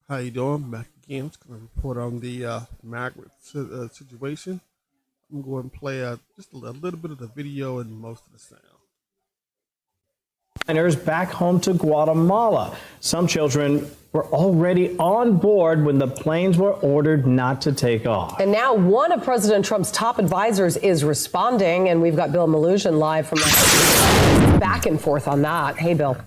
How you doing? Back again. I'm just going to report on the Margaret situation. I'm going to play just a little bit of the video and most of the sound. Back home to Guatemala. Some children were already on board when the planes were ordered not to take off. And now one of President Trump's top advisors is responding, and we've got Bill Malhusian live from back and forth on that. Hey, Bill.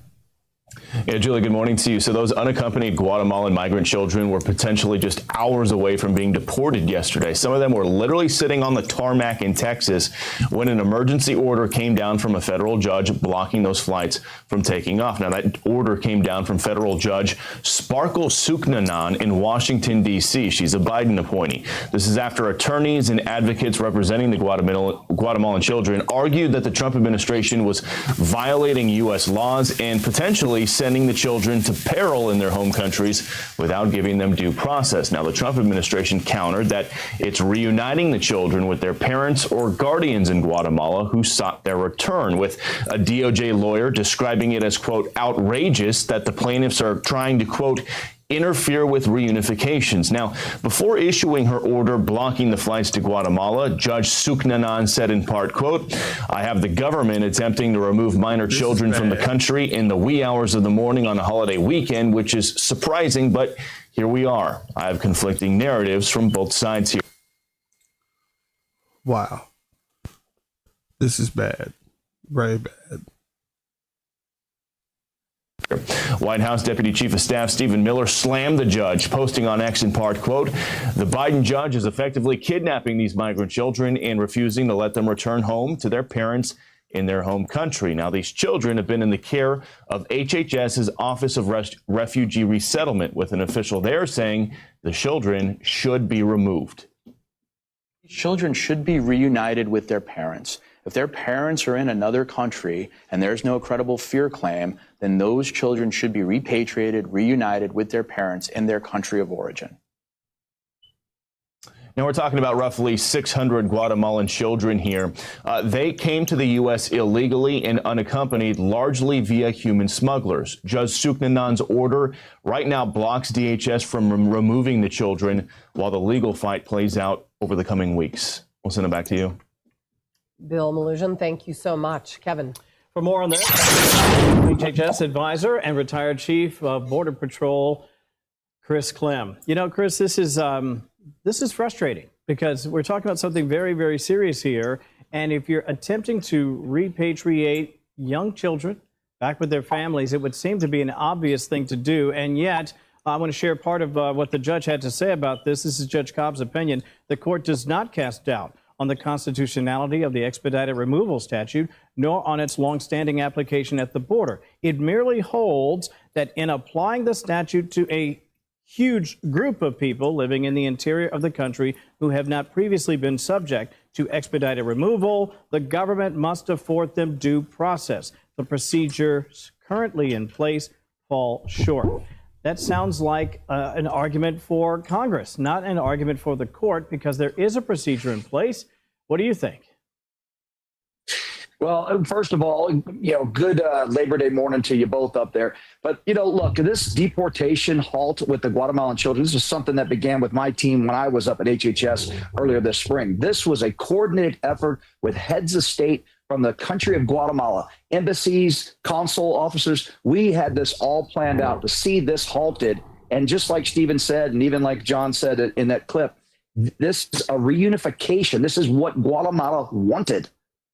Yeah, Julie, good morning to you. So those unaccompanied Guatemalan migrant children were potentially just hours away from being deported yesterday. Some of them were literally sitting on the tarmac in Texas when an emergency order came down from a federal judge blocking those flights from taking off. Now, that order came down from federal judge Sparkle Suknanan in Washington, D.C. She's a Biden appointee. This is after attorneys and advocates representing the Guatemalan children argued that the Trump administration was violating U.S. laws and potentially sending the children to peril in their home countries without giving them due process. Now, the Trump administration countered that it's reuniting the children with their parents or guardians in Guatemala who sought their return, with a DOJ lawyer describing it as, quote, outrageous that the plaintiffs are trying to, quote, interfere with reunifications. Now, before issuing her order blocking the flights to Guatemala, Judge Suknanan said in part, quote, I have the government attempting to remove minor children from the country in the wee hours of the morning on a holiday weekend, which is surprising, but here we are. I have conflicting narratives from both sides here. Wow. This is bad. Very bad. White House Deputy Chief of Staff Stephen Miller slammed the judge, posting on X in part, quote, the Biden judge is effectively kidnapping these migrant children and refusing to let them return home to their parents in their home country. Now, these children have been in the care of HHS's Office of Refugee Resettlement, with an official there saying the children should be removed. Children should be reunited with their parents. If their parents are in another country and there's no credible fear claim, then those children should be repatriated, reunited with their parents in their country of origin. Now, we're talking about roughly 600 Guatemalan children here. They came to the U.S. illegally and unaccompanied, largely via human smugglers. Judge Suknanan's order right now blocks DHS from removing the children while the legal fight plays out over the coming weeks. We'll send it back to you. Bill Malhusian, thank you so much. Kevin. For more on this, HHS advisor and retired chief of Border Patrol, Chris Clem. You know, Chris, this is frustrating because we're talking about something very, very serious here. And if you're attempting to repatriate young children back with their families, it would seem to be an obvious thing to do. And yet, I want to share part of what the judge had to say about this. This is Judge Cobb's opinion. The court does not cast doubt on the constitutionality of the expedited removal statute, nor on its longstanding application at the border. It merely holds that in applying the statute to a huge group of people living in the interior of the country who have not previously been subject to expedited removal, the government must afford them due process. The procedures currently in place fall short. That sounds like an argument for Congress, not an argument for the court, because there is a procedure in place. What do you think? Well, first of all, good Labor Day morning to you both up there. But, look, this deportation halt with the Guatemalan children, this is something that began with my team when I was up at HHS earlier this spring. This was a coordinated effort with heads of state from the country of Guatemala, embassies, consul officers. We had this all planned out to see this halted. And just like Stephen said, and even like John said in that clip, this is a reunification. This is what Guatemala wanted.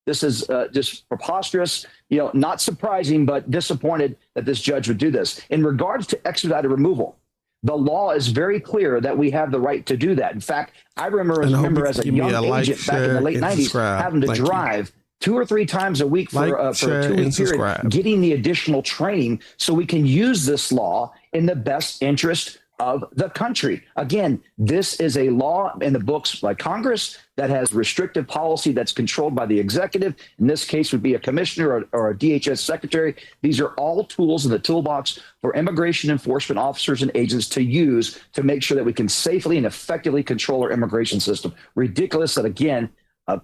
This is just preposterous, not surprising, but disappointed that this judge would do this. In regards to expedited removal, the law is very clear that we have the right to do that. In fact, I remember as a young agent back in the late 90s having to drive 2 or 3 times a week for a 2-week period, getting the additional training so we can use this law in the best interest of the country. Again, this is a law in the books by Congress that has restrictive policy that's controlled by the executive. In this case would be a commissioner or a DHS secretary. These are all tools in the toolbox for immigration enforcement officers and agents to use to make sure that we can safely and effectively control our immigration system. Ridiculous that, again,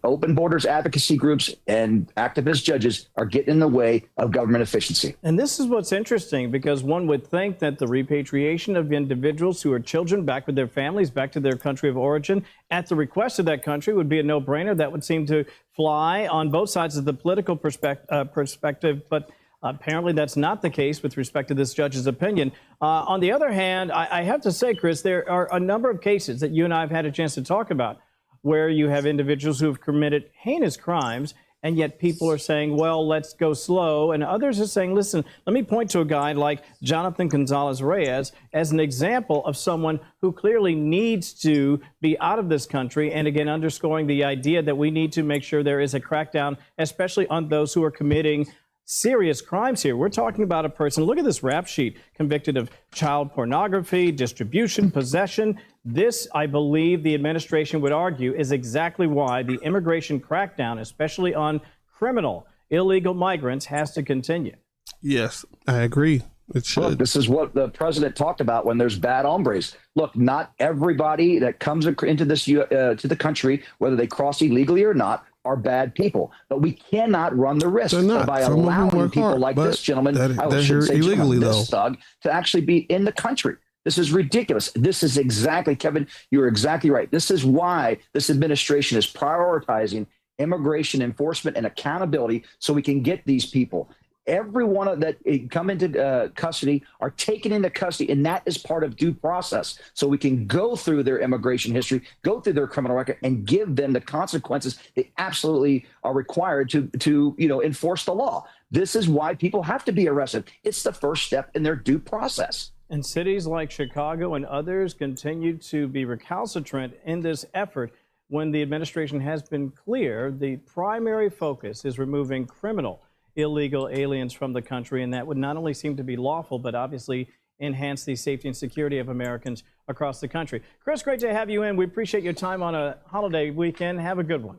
Open borders advocacy groups and activist judges are getting in the way of government efficiency. And this is what's interesting, because one would think that the repatriation of individuals who are children back with their families, back to their country of origin, at the request of that country would be a no-brainer. That would seem to fly on both sides of the political perspective. But apparently that's not the case with respect to this judge's opinion. On the other hand, I have to say, Chris, there are a number of cases that you and I have had a chance to talk about where you have individuals who have committed heinous crimes, and yet people are saying, well, let's go slow. And others are saying, listen, let me point to a guy like Jonathan Gonzalez-Reyes as an example of someone who clearly needs to be out of this country. And again, underscoring the idea that we need to make sure there is a crackdown, especially on those who are committing serious crimes here. We're talking about a person, look at this rap sheet, convicted of child pornography, distribution, possession. This, I believe the administration would argue, is exactly why the immigration crackdown, especially on criminal, illegal migrants, has to continue. Yes, I agree. It should. Look, this is what the president talked about when there's bad hombres. Look, not everybody that comes into this to the country, whether they cross illegally or not, are bad people. But we cannot run the risk by allowing people like this gentleman, I shouldn't say gentleman, this thug, to actually be in the country. This is ridiculous. This is exactly, Kevin, you're exactly right. This is why this administration is prioritizing immigration enforcement and accountability so we can get these people. Everyone that come into custody are taken into custody, and that is part of due process. So we can go through their immigration history, go through their criminal record, and give them the consequences they absolutely are required to enforce the law. This is why people have to be arrested. It's the first step in their due process. And cities like Chicago and others continue to be recalcitrant in this effort when the administration has been clear the primary focus is removing criminal illegal aliens from the country, and that would not only seem to be lawful, but obviously enhance the safety and security of Americans across the country. Chris, great to have you in. We appreciate your time on a holiday weekend. Have a good one.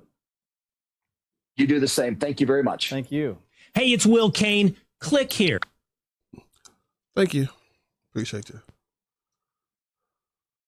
You do the same. Thank you very much. Thank you. Hey, it's Will Kane. Click here. Thank you. Appreciate you.